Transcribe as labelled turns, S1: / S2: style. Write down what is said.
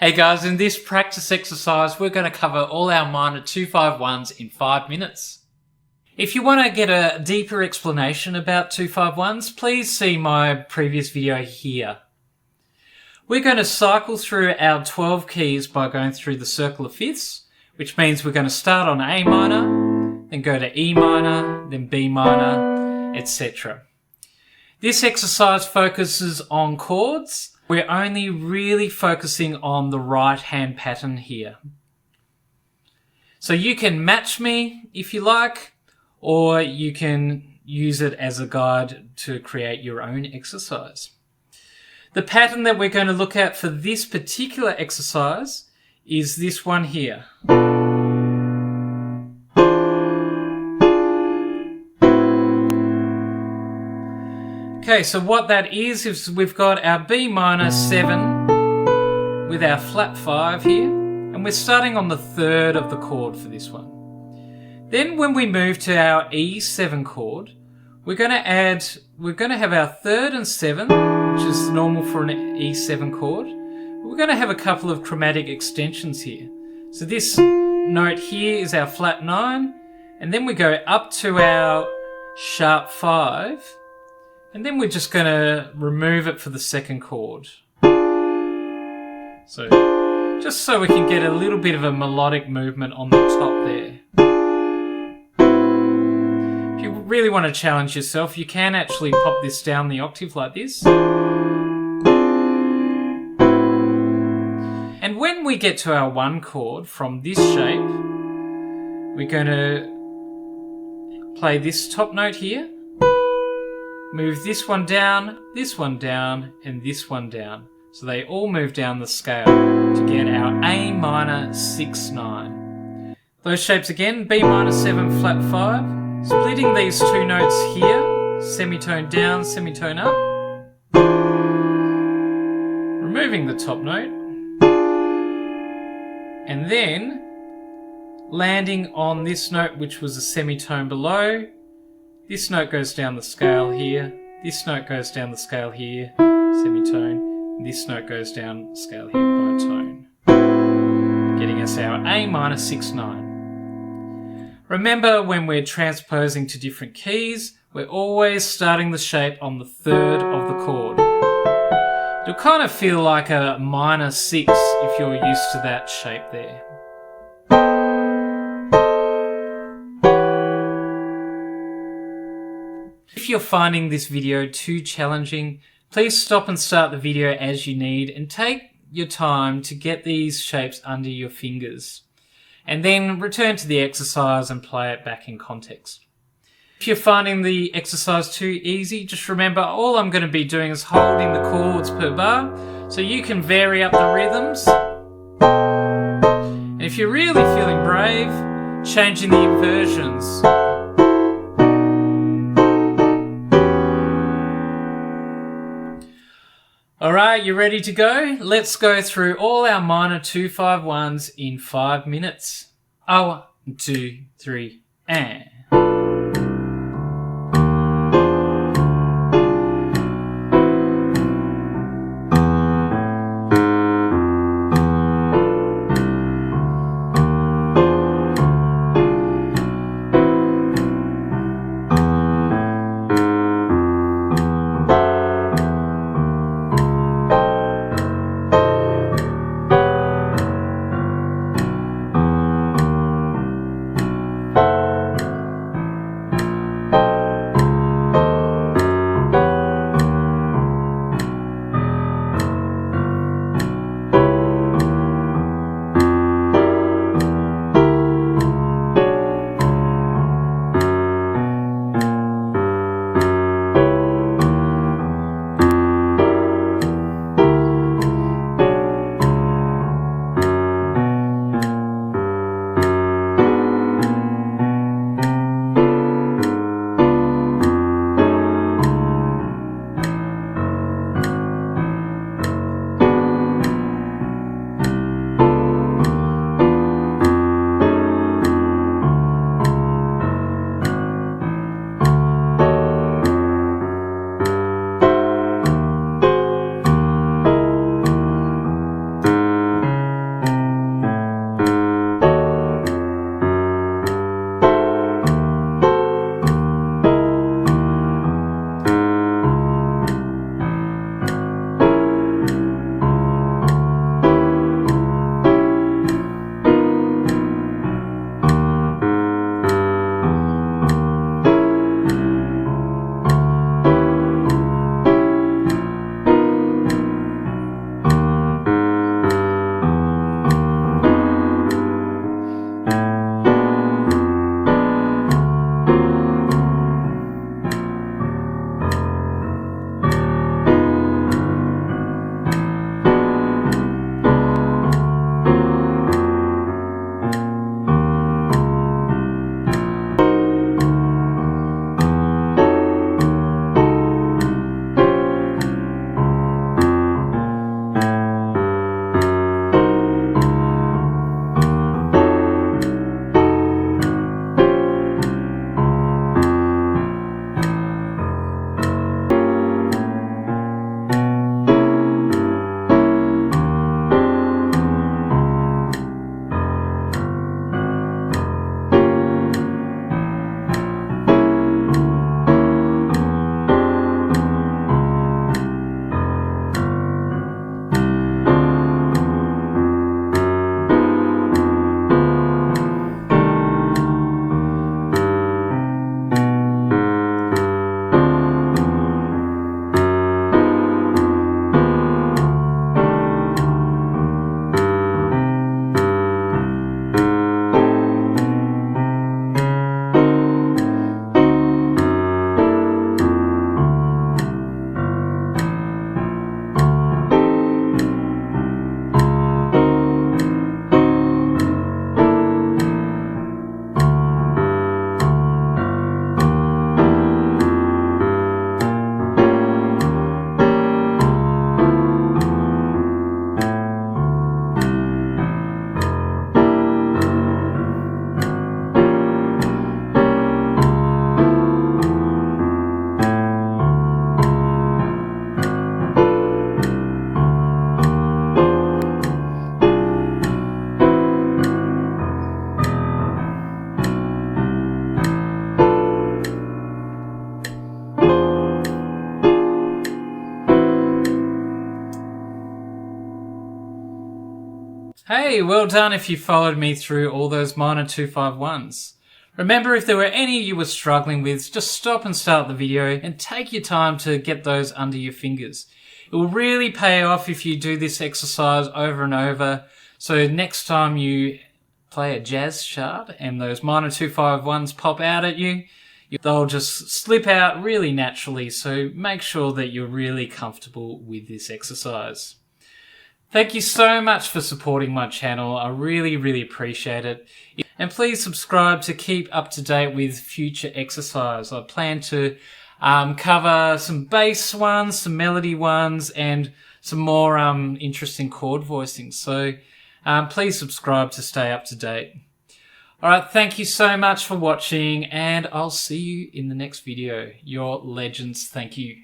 S1: Hey guys, in this practice exercise, we're going to cover all our minor 2-5-1s in 5 minutes. If you want to get a deeper explanation about 2-5-1s, please see my previous video here. We're going to cycle through our 12 keys by going through the circle of fifths, which means we're going to start on A minor, then go to E minor, then B minor, etc. This exercise focuses on chords. We're only really focusing on the right hand pattern here. So you can match me if you like, or you can use it as a guide to create your own exercise. The pattern that we're going to look at for this particular exercise is this one here. Okay, so what that is we've got our B minor 7 with our flat 5 here, and we're starting on the third of the chord for this one. Then when we move to our E7 chord, we're going to have our third and 7, which is normal for an E7 chord. We're going to have a couple of chromatic extensions here. So this note here is our flat 9, and then we go up to our sharp 5, and then we're just going to remove it for the second chord. So, just so we can get a little bit of a melodic movement on the top there. If you really want to challenge yourself, you can actually pop this down the octave like this. And when we get to our 1 chord from this shape, we're going to play this top note here. Move this one down, and this one down. So they all move down the scale to get our A minor 6-9. Those shapes again, B minor 7, flat 5. Splitting these two notes here, semitone down, semitone up. Removing the top note. And then landing on this note, which was a semitone below. This note goes down the scale here, this note goes down the scale here, semitone, and this note goes down the scale here by a tone, getting us our A minor 6-9. Remember, when we're transposing to different keys, we're always starting the shape on the third of the chord. It'll kind of feel like a minor 6 if you're used to that shape there. If you're finding this video too challenging, please stop and start the video as you need and take your time to get these shapes under your fingers. And then return to the exercise and play it back in context. If you're finding the exercise too easy, just remember all I'm going to be doing is holding the chords per bar, so you can vary up the rhythms. And if you're really feeling brave, changing the inversions. Alright, you ready to go? Let's go through all our minor 2-5-1s in 5 minutes. 1, 2, 3, and... Hey, well done if you followed me through all those minor 251s. Remember, if there were any you were struggling with, just stop and start the video and take your time to get those under your fingers. It will really pay off if you do this exercise over and over, so next time you play a jazz chart and those minor 251s pop out at you, they'll just slip out really naturally, so make sure that you're really comfortable with this exercise. Thank you so much for supporting my channel. I really appreciate it. And please subscribe to keep up to date with future exercise. I plan to cover some bass ones, some melody ones, and some more interesting chord voicing. So please subscribe to stay up to date. Alright, thank you so much for watching, and I'll see you in the next video. You're legends. Thank you.